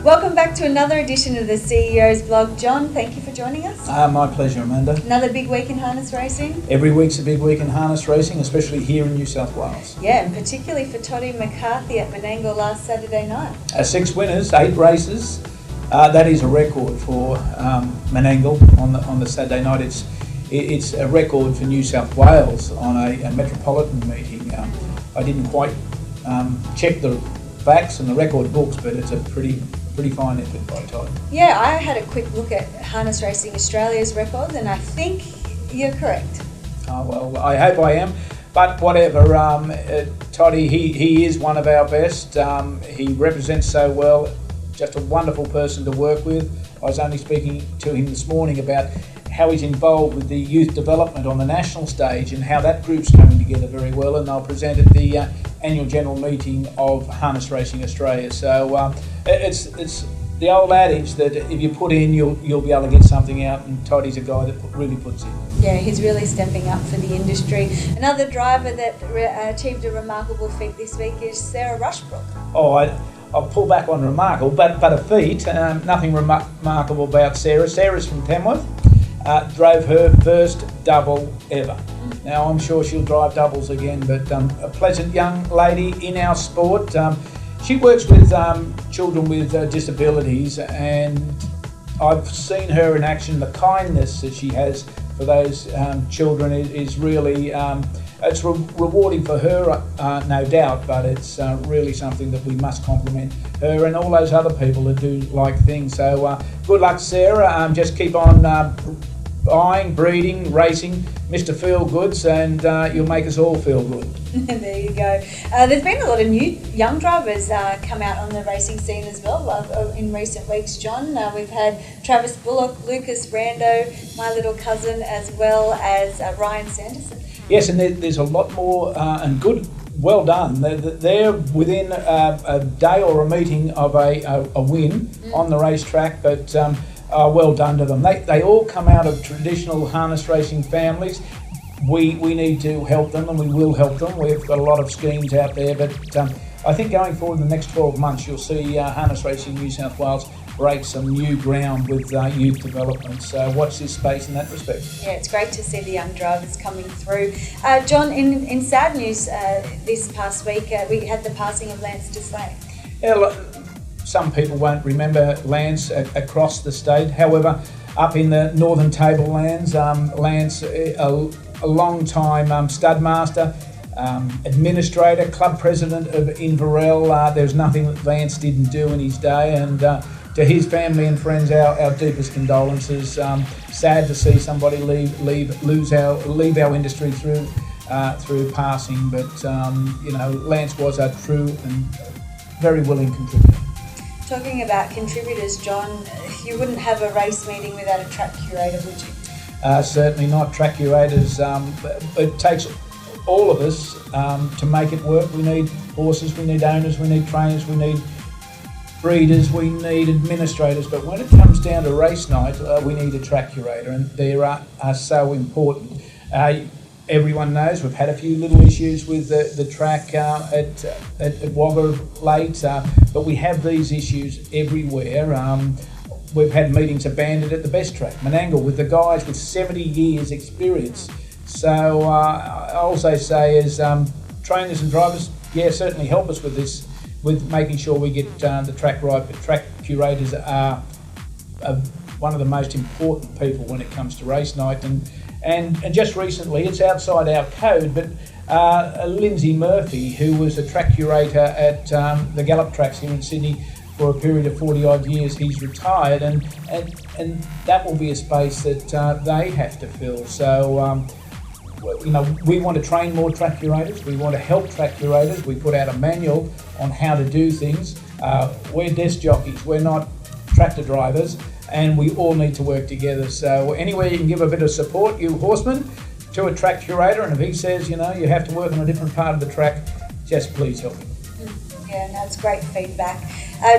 Welcome back to another edition of the CEO's Blog. John, thank you for joining us. My pleasure, Amanda. Another big week in harness racing? Every week's a big week in harness racing, especially here in New South Wales. Yeah, and particularly for Todd McCarthy at Menangle last Saturday night. 6 winners, 8 races. That is a record for Menangle on the Saturday night. It's a record for New South Wales on a metropolitan meeting. I didn't quite check the facts and the record books, but it's a pretty fine effort by Todd. Yeah, I had a quick look at Harness Racing Australia's records, and I think you're correct. Oh, well, I hope I am. But whatever, Toddy, he is one of our best. He represents so well, just a wonderful person to work with. I was only speaking to him this morning about how he's involved with the youth development on the national stage and how that group's coming together very well, and they'll present at the annual general meeting of Harness Racing Australia. So it's the old adage that if you put in, you'll be able to get something out, and Toddy's a guy that really puts in. Yeah, he's really stepping up for the industry. Another driver that achieved a remarkable feat this week is Sarah Rushbrook. I'll pull back on remarkable, but a feat. Nothing remarkable about Sarah. Sarah's from Tamworth. Drove her first double ever. Now, I'm sure she'll drive doubles again, but a pleasant young lady in our sport. She works with children with disabilities, and I've seen her in action. The kindness that she has for those children is really, it's rewarding for her, no doubt, but it's really something that we must compliment her and all those other people that do like things. So good luck, Sarah. Just keep on buying, breeding, racing, Mr. Feel Goods, and you'll make us all feel good. There you go. There's been a lot of new young drivers come out on the racing scene as well in recent weeks, John. We've had Travis Bullock, Lucas Rando, my little cousin, as well as Ryan Sanderson. Yes, and there's a lot more and good. Well done. They're within a day or a meeting of a win on the racetrack, but well done to them. They all come out of traditional harness racing families. We need to help them, and we will help them. We've got a lot of schemes out there, but I think going forward in the next 12 months, you'll see Harness Racing New South Wales break some new ground with youth development. So watch this space in that respect. Yeah, it's great to see the young drivers coming through. John, in sad news this past week, we had the passing of Lance Deslay. Yeah, some people won't remember Lance across the state. However, up in the Northern Tablelands, Lance, a long-time stud master, administrator, club president of Inverell. There's nothing that Lance didn't do in his day, and to his family and friends, our deepest condolences. Sad to see somebody leave our industry through passing, but Lance was a true and very willing contributor. Talking about contributors, John, you wouldn't have a race meeting without a track curator, would you? Certainly not. Track curators, it takes all of us to make it work. We need horses, we need owners, we need trainers, we need breeders, we need administrators, but when it comes down to race night, we need a track curator, and they are so important. Everyone knows we've had a few little issues with the track at Wagga late, but we have these issues everywhere. We've had meetings abandoned at the best track, Menangle, with the guys with 70 years experience. So I also say as trainers and drivers, yeah, certainly help us with this, with making sure we get the track right, but track curators are one of the most important people when it comes to race night. And just recently, it's outside our code, but Lindsay Murphy, who was a track curator at the Gallop tracks here in Sydney for a period of 40-odd years, he's retired, and that will be a space that they have to fill. So, we want to train more track curators. We want to help track curators. We put out a manual on how to do things. We're desk jockeys. We're not tractor drivers. And we all need to work together. So anywhere you can give a bit of support, you horsemen, to a track curator, and if he says, you have to work on a different part of the track, just please help him. Yeah, that's great feedback.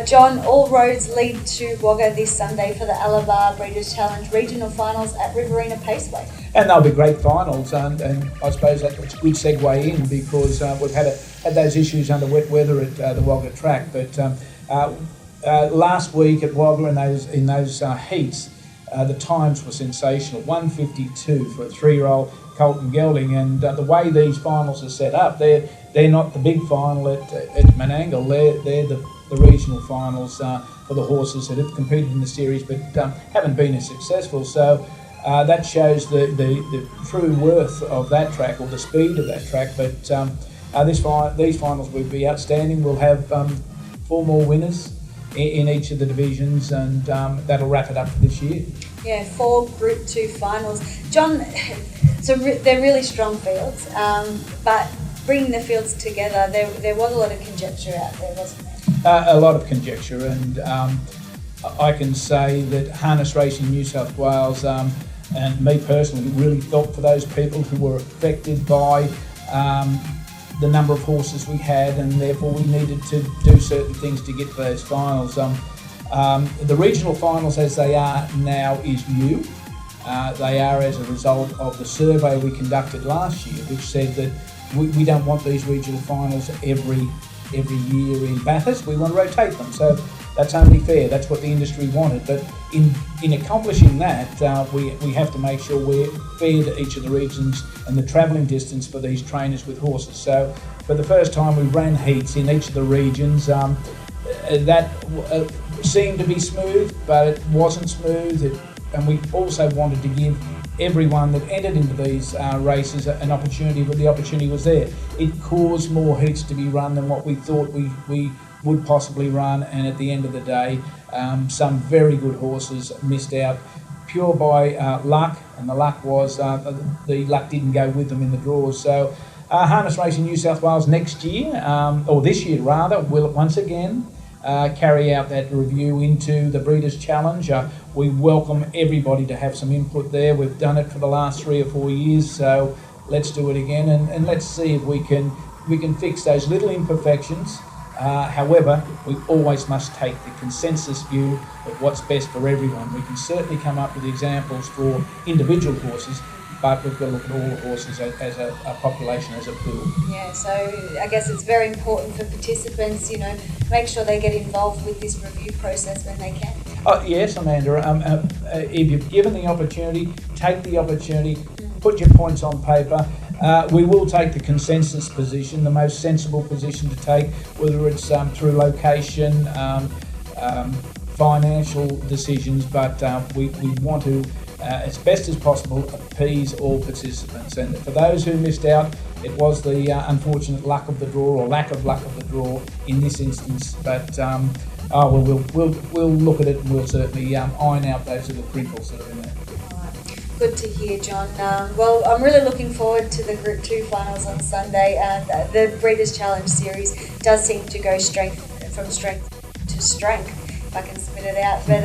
John, all roads lead to Wagga this Sunday for the Alabar Breeders' Challenge regional finals at Riverina Paceway. And they'll be great finals, and I suppose that's a good segue in, because we've had those issues under wet weather at the Wagga track, but last week at Wobbler in those heats, the times were sensational. 1:52 for a 3-year-old Colton Gelding, and the way these finals are set up, they're not the big final at Menangle. They're the regional finals for the horses that have competed in the series but haven't been as successful. So that shows the true worth of that track, or the speed of that track. But these finals will be outstanding. We'll have 4 more winners in each of the divisions, and that'll wrap it up for this year. Yeah, 4 Group 2 finals. John, so they're really strong fields, but bringing the fields together, there was a lot of conjecture out there, wasn't there? A lot of conjecture, and I can say that Harness Racing New South Wales, and me personally, really felt for those people who were affected by the number of horses we had, and therefore we needed to do certain things to get to those finals. The regional finals as they are now is new. They are as a result of the survey we conducted last year, which said that we don't want these regional finals every year in Bathurst. We want to rotate them. So that's only fair. That's what the industry wanted. But in accomplishing that, we have to make sure we're fair to each of the regions and the travelling distance for these trainers with horses. So for the first time, we ran heats in each of the regions. That seemed to be smooth, but it wasn't smooth. And we also wanted to give everyone that entered into these races an opportunity, but the opportunity was there. It caused more heats to be run than what we thought we would possibly run, and at the end of the day, some very good horses missed out pure by luck, and the luck was the luck didn't go with them in the draws. So Harness Racing New South Wales next year, or this year rather, will once again carry out that review into the Breeders' Challenge. We welcome everybody to have some input there. We've done it for the last 3 or 4 years, so let's do it again, and let's see if we can fix those little imperfections. However, we always must take the consensus view of what's best for everyone. We can certainly come up with examples for individual horses, but we've got to look at all the horses as a population, as a pool. Yeah, so I guess it's very important for participants, make sure they get involved with this review process when they can. Oh, yes, Amanda. If you're given the opportunity, take the opportunity, put your points on paper. We will take the consensus position, the most sensible position to take, whether it's through location, financial decisions, but we want to, as best as possible, appease all participants. And for those who missed out, it was the unfortunate luck of the draw, or lack of luck of the draw in this instance. But we'll look at it, and we'll certainly iron out those little crinkles that are in there. Good to hear, John. Well, I'm really looking forward to the Group 2 finals on Sunday. The Breeders' Challenge series does seem to go from strength to strength, if I can spit it out. But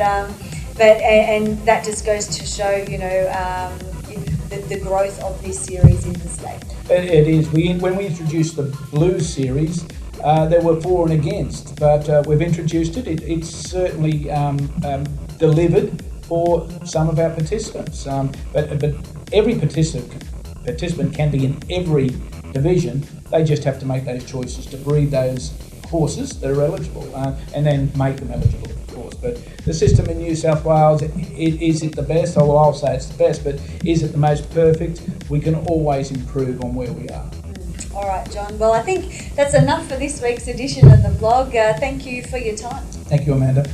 that just goes to show, the growth of this series in the state. It is. When we introduced the Blues series, there were for and against, but we've introduced it. It's certainly delivered for some of our participants, but every participant can be in every division. They just have to make those choices to breed those horses that are eligible, and then make them eligible, of course. But the system in New South Wales, is it the best? Oh, I'll say it's the best, but is it the most perfect? We can always improve on where we are. All right, John. Well, I think that's enough for this week's edition of the blog. Thank you for your time. Thank you, Amanda.